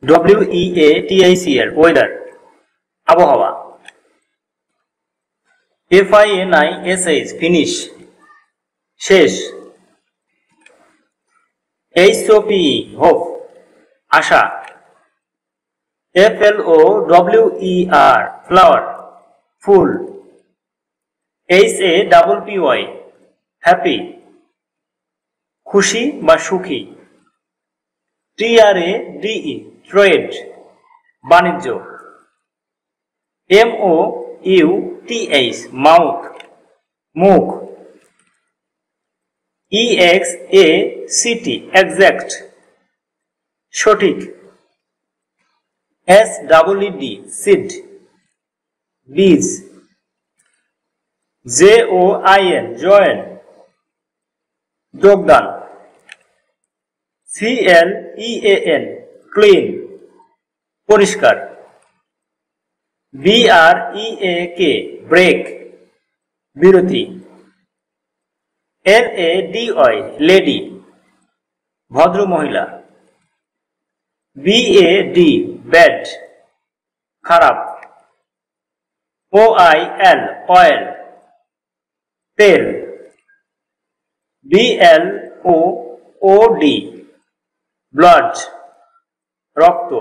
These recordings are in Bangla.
WEATICL ওয়েদার আবহাওয়া। FINISH ফিনিশ শেষ। HOPE হোপ আশা। FLOWER ফ্লাওয়ার ফুল। HAPPY হ্যাপি খুশি বা সুখী। TRADE ট্রেড বাণিজ্য। MOUTH মাউথ মুখ। EXACT এক্সাক্ট সঠিক। SEED সিড বীজ। JOIN জয়েন যোগদান। CLEAN ক্লিন পরিষ্কার। BREAK ব্রেক বিরতি। LADY লেডি ভদ্র মহিলা। BAD ব্যাড খারাপ। OIL অয়েল তেল। BLOOD ব্লাড রক্ত।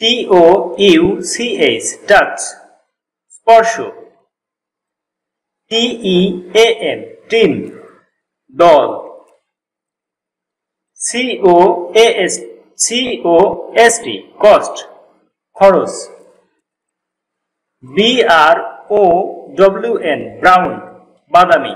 TOUCH টাচ স্পর্শ। TEAM টিম দল। COST কস্ট খরচ। BROWN ব্রাউন বাদামি।